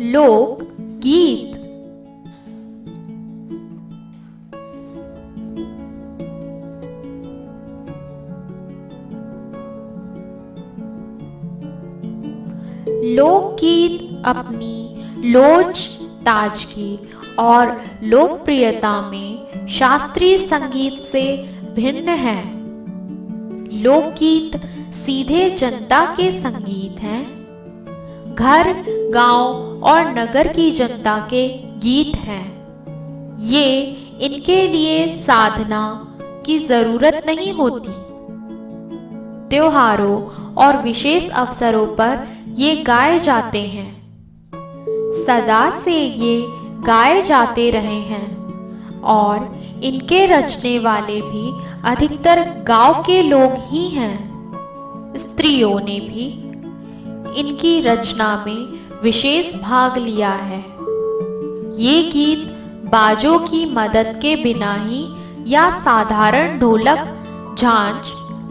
लोक गीत। लोकगीत अपनी लोच, ताजगी और लोकप्रियता में शास्त्रीय संगीत से भिन्न है। लोकगीत सीधे जनता के संगीत हैं। घर, गांव और नगर की जनता के गीत हैं। ये इनके लिए साधना की जरूरत नहीं होती। त्योहारों और विशेष अवसरों पर ये गाए जाते हैं। सदा से ये गाए जाते रहे हैं और इनके रचने वाले भी अधिकतर गांव के लोग ही हैं। स्त्रियों ने भी इनकी रचना में विशेष भाग लिया है। ये गीत बाजों की मदद के बिना ही या साधारण ढोलक, झांझ,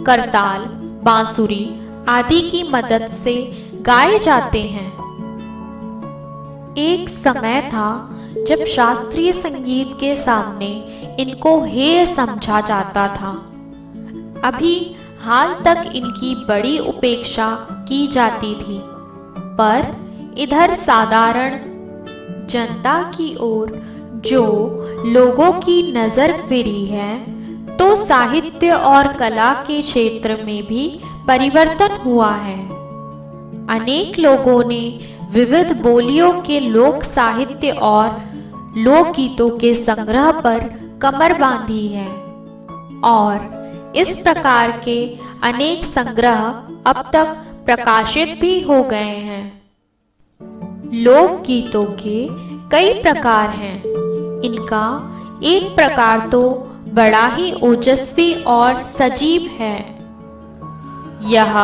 करताल, बांसुरी आदि की मदद से गाए जाते हैं। एक समय था जब शास्त्रीय संगीत के सामने इनको हेय समझा जाता था। अभी हाल तक इनकी बड़ी उपेक्षा की जाती थी, पर इधर साधारण जनता की ओर जो लोगों की नजर फिरी है, तो साहित्य और कला के क्षेत्र में भी परिवर्तन हुआ है। अनेक लोगों ने विविध बोलियों के लोक साहित्य और लोकगीतों के संग्रह पर कमर बांधी है और इस प्रकार के अनेक संग्रह अब तक प्रकाशित भी हो गए हैं। लोकगीतों के कई प्रकार हैं। इनका एक प्रकार तो बड़ा ही ओजस्वी और सजीव है। यह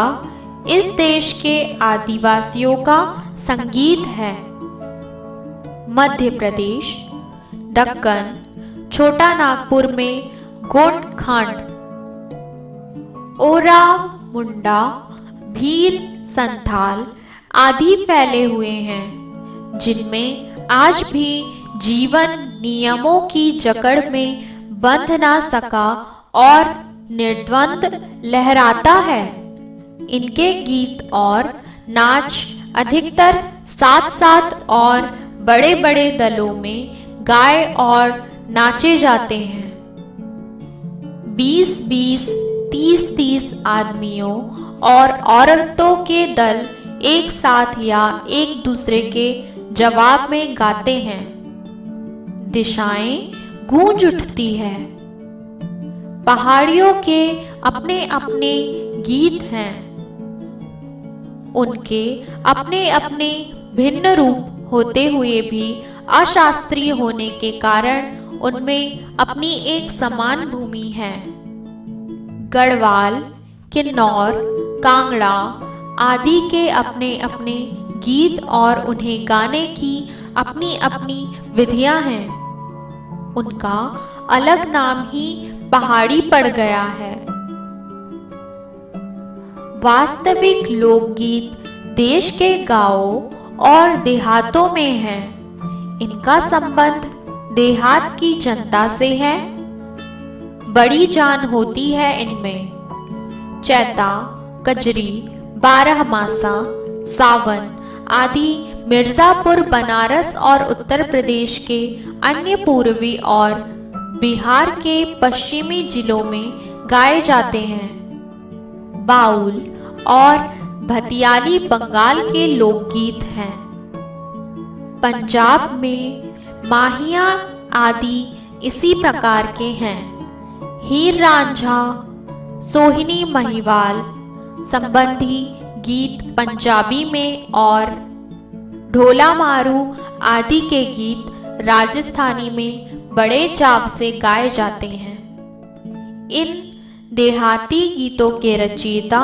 इस देश के आदिवासियों का संगीत है। मध्य प्रदेश, दक्कन, छोटा नागपुर में गोंड खांड, ओराव, मुंडा, भील, संथाल आदि फैले हुए हैं, जिनमें आज भी जीवन नियमों की जकड़ में बंध ना सका और निर्द्वंद लहराता है। इनके गीत और नाच अधिकतर साथ साथ और बड़े बड़े दलों में गाए और नाचे जाते हैं। 20-20, 30-30 आदमियों और औरतों के दल एक साथ या एक दूसरे के जवाब में गाते हैं। दिशाएं गूंज उठती है। पहाड़ियों के अपने अपने गीत हैं। उनके अपने अपने भिन्न रूप होते हुए भी अशास्त्रीय होने के कारण उनमें अपनी एक समान भूमि है। गढ़वाल, किन्नौर, कांगड़ा आदि के अपने अपने गीत और उन्हें गाने की अपनी अपनी विधियां हैं। उनका अलग नाम ही पहाड़ी पड़ गया है। वास्तविक लोकगीत देश के गांवों और देहातों में है। इनका संबंध देहात की जनता से है। बड़ी जान होती है इनमें। चैता, कजरी, बारहमासा, सावन आदि मिर्जापुर, बनारस और उत्तर प्रदेश के अन्य पूर्वी और बिहार के पश्चिमी जिलों में गाए जाते हैं। बाउल और भतियाली बंगाल के लोकगीत हैं। पंजाब में माहिया आदि इसी प्रकार के हैं। हीर रांझा, सोहिनी महिवाल संबंधी गीत पंजाबी में और ढोला मारू आदि के गीत राजस्थानी में बड़े चाव से गाए जाते हैं। इन देहाती गीतों के रचयिता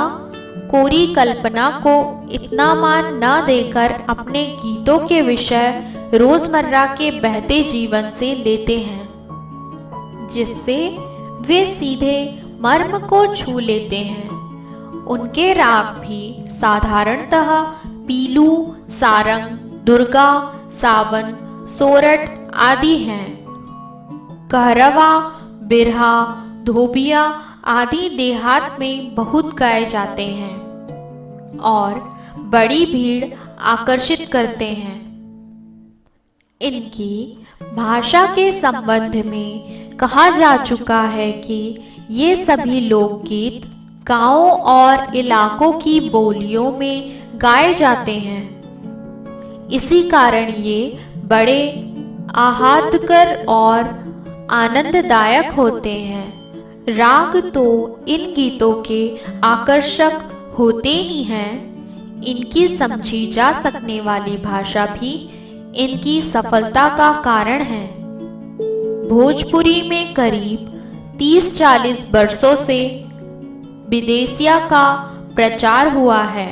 कोरी कल्पना को इतना मान न देकर अपने गीतों के विषय रोजमर्रा के बहते जीवन से लेते हैं, जिससे वे सीधे मर्म को छू लेते हैं। उनके राग भी साधारणतः पीलू, सारंग, दुर्गा, सावन, सोरठ आदि हैं। कहरवा, बिरहा, धोबिया आदि देहात में बहुत गाए जाते हैं और बड़ी भीड़ आकर्षित करते हैं। इनकी भाषा के संबंध में कहा जा चुका है कि ये सभी लोकगीत गांवों और इलाकों की बोलियों में गाए जाते हैं। इसी कारण ये बड़े आह्लादकर और आनंददायक होते हैं। राग तो इन गीतों के आकर्षक होते ही हैं, इनकी समझी जा सकने वाली भाषा भी इनकी सफलता का कारण है। भोजपुरी में करीब 30-40 वर्षों से विदेशिया का प्रचार हुआ है।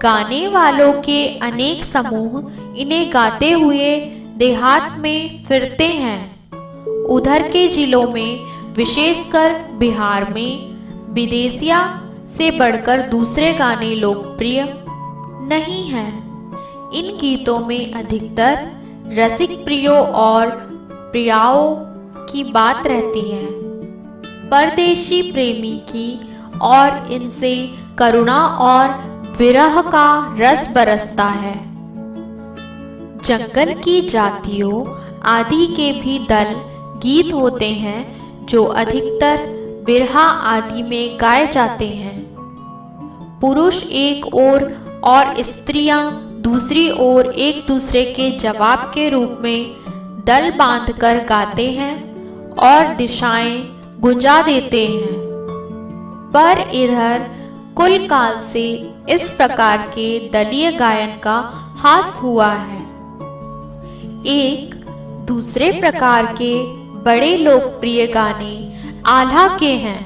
गाने वालों के अनेक समूह इन्हें गाते हुए देहात में फिरते हैं। उधर के जिलों में, विशेषकर बिहार में, विदेशिया से बढ़कर दूसरे गाने लोकप्रिय नहीं हैं। इन गीतों में अधिकतर रसिक प्रियों और प्रियाओं की बात रहती है। परदेशी प्रेमी की और इनसे करुणा और विरह का रस बरसता है। जंगल की जातियों आदि के भी दल गीत होते हैं जो अधिकतर बिरहा आदि में गाए जाते हैं। पुरुष एक ओर और स्त्रियां दूसरी ओर एक दूसरे के जवाब के रूप में दल बांधकर गाते हैं और दिशाएं गुंजा देते हैं। पर इधर कुल काल से इस प्रकार के दलीय गायन का हास हुआ है। एक दूसरे प्रकार के बड़े लोकप्रिय गाने आल्हा के हैं।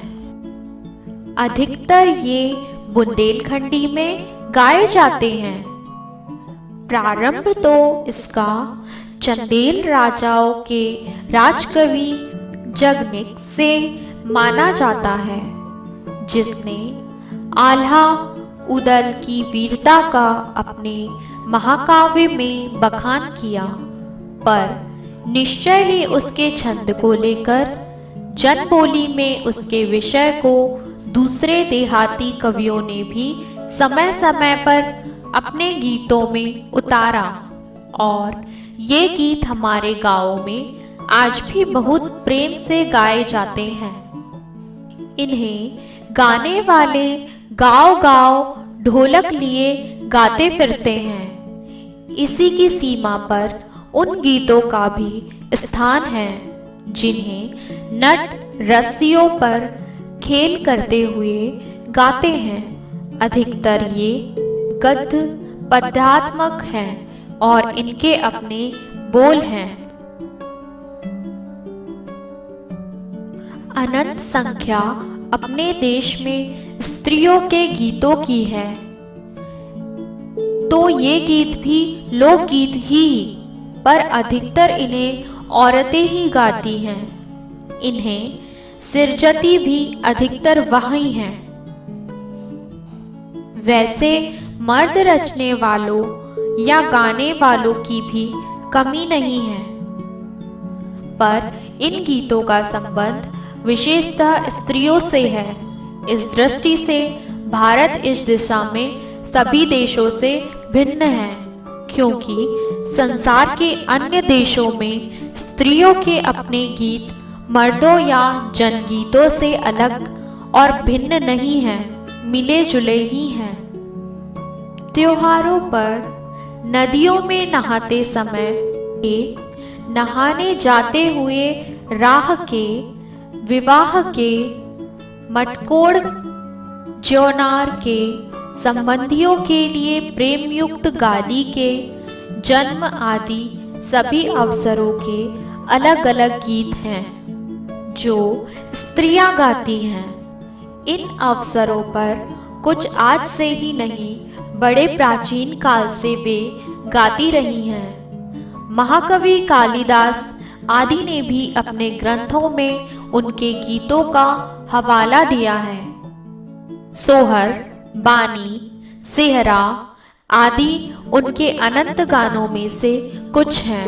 अधिकतर ये बुंदेलखंडी में गाए जाते हैं। प्रारंभ तो इसका चंदेल राजाओं के राजकवि जगनिक से माना जाता है, जिसने आल्हा उदल की वीरता का अपने महाकाव्य में बखान किया। पर निश्चय ही उसके छंद को लेकर जनबोली में उसके विषय को दूसरे देहाती कवियों ने भी समय समय पर अपने गीतों में उतारा और ये गीत हमारे गांवों में आज भी बहुत प्रेम से गाए जाते हैं। इन्हें गाने वाले गांव-गांव ढोलक लिए गाते फिरते हैं। इसी की सीमा पर उन गीतों का भी स्थान है जिन्हें नट रस्सियों पर खेल करते हुए गाते हैं। अधिकतर ये गद्य पद्यात्मक हैं और इनके अपने बोल हैं। अनंत संख्या अपने देश में स्त्रियों के गीतों की है, तो ये गीत भी लोकगीत ही, पर अधिकतर इन्हें औरतें ही गाती हैं। इन्हें सिरजती भी अधिकतर वही हैं। वैसे मर्द रचने वालों या गाने वालों की भी कमी नहीं है, पर इन गीतों का संबंध विशेषतः स्त्रियों से है। इस दृष्टि से भारत इस दिशा में सभी देशों से भिन्न है, क्योंकि संसार के अन्य देशों में स्त्रियों के अपने गीत मर्दों या जनगीतों से अलग और भिन्न नहीं हैं, मिले जुले ही हैं। त्योहारों पर नदियों में नहाते समय नहाने जाते हुए राह के, विवाह के, मटकोड़ ज्योनार के, संबंधियों के लिए प्रेम युक्त गाली के, जन्म आदि सभी अवसरों के अलग अलग गीत हैं जो स्त्रियां गाती हैं। इन अवसरों पर कुछ आज से ही नहीं, बड़े प्राचीन काल से वे गाती रही हैं। महाकवि कालिदास आदि ने भी अपने ग्रंथों में उनके गीतों का हवाला दिया है। सोहर, बानी, सेहरा आदि उनके अनंत गानों में से कुछ हैं।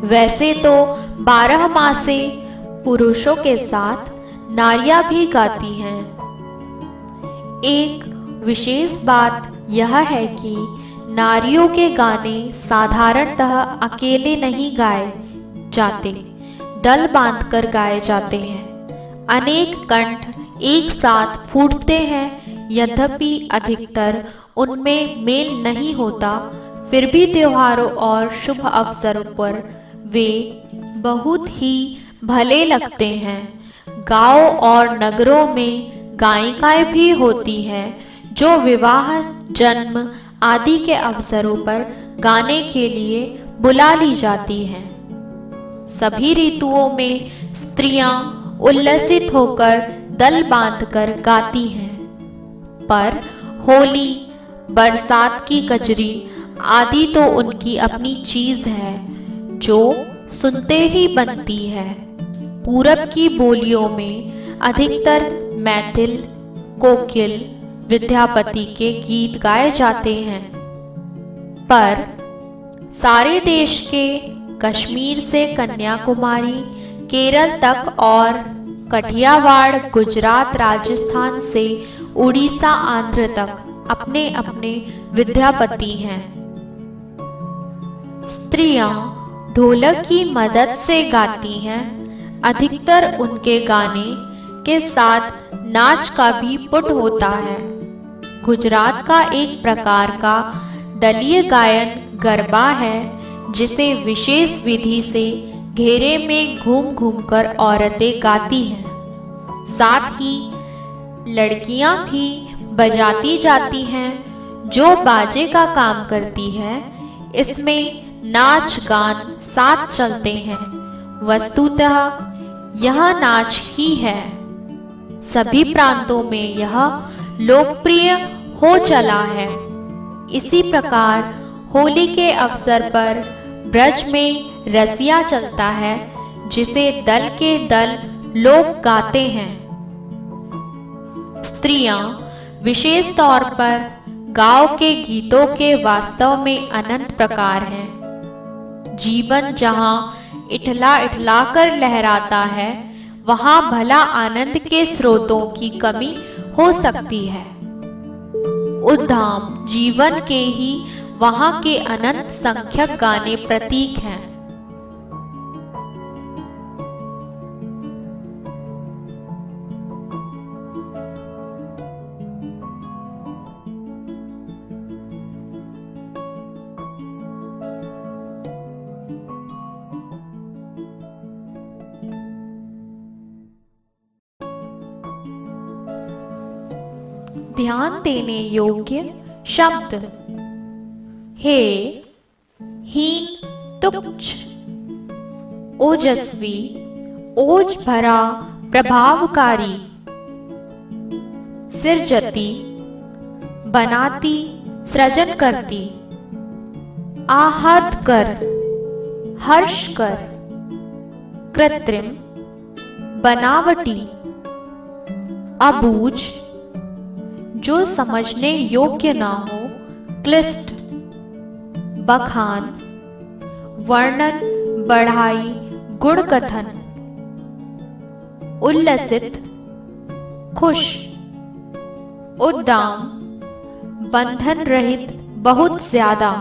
वैसे तो 12 मासे पुरुषों के साथ नारियां भी गाती हैं। एक विशेष बात यह है कि नारियों के गाने साधारणतः अकेले नहीं गाए जाते, दल बांधकर गाए जाते हैं। अनेक कंठ एक साथ फूटते हैं, यद्यपि अधिकतर उनमें मेल नहीं होता, फिर भी त्योहारों और शुभ अवसरों पर वे बहुत ही भले लगते हैं। गांव और नगरों में गायिकाएं भी होती हैं जो विवाह, जन्म आदि के अवसरों पर गाने के लिए बुला ली जाती हैं। सभी ऋतुओं में स्त्रियां उल्लसित होकर दल बांधकर गाती हैं, पर होली, बरसात की कजरी आदि तो उनकी अपनी चीज है जो सुनते ही बनती है। पूरब की बोलियों में अधिकतर मैथिल, कोकिल, विद्यापति के गीत गाए जाते हैं, पर सारे देश के कश्मीर से कन्याकुमारी, केरल तक और कठियावाड़, गुजरात, राजस्थान से उड़ीसा, आंध्र तक अपने अपने विद्यापति हैं। स्त्रियां ढोलक की मदद से गाती हैं। अधिकतर उनके गाने के साथ नाच का भी पुट होता है। गुजरात का एक प्रकार का दलीय गायन गरबा है, जिसे विशेष विधि से घेरे में घूम घूमकर औरतें गाती हैं। साथ ही लड़कियां भी बजाती जाती हैं, जो बाजे का काम करती है। इसमें नाच गान साथ चलते हैं। वस्तुतः यह नाच ही है। सभी प्रांतों में यह लोकप्रिय हो चला है। इसी प्रकार होली के अवसर पर ब्रज में रसिया चलता है, जिसे दल के दल लोग गाते हैं। स्त्रियां विशेष तौर पर गांव के गीतों के वास्तव में अनंत प्रकार हैं। जीवन जहां इठला इठला कर लहराता है, वहां भला आनंद के स्रोतों की कमी हो सकती है। उद्दाम जीवन के ही वहां के अनंत संख्यक गाने प्रतीक हैं। ध्यान देने योग्य शब्द: हे, हीन, तुच्छ, ओजस्वी, ओज भरा, प्रभावकारी, सृजती, बनाती, सृजन करती, आहत कर, हर्ष कर, कृत्रिम, बनावटी, अबूझ, जो समझने योग्य ना हो, क्लिष्ट, बखान, वर्णन, बढ़ाई, गुण कथन, उल्लसित, खुश, उद्दाम, बंधन रहित, बहुत ज्यादा।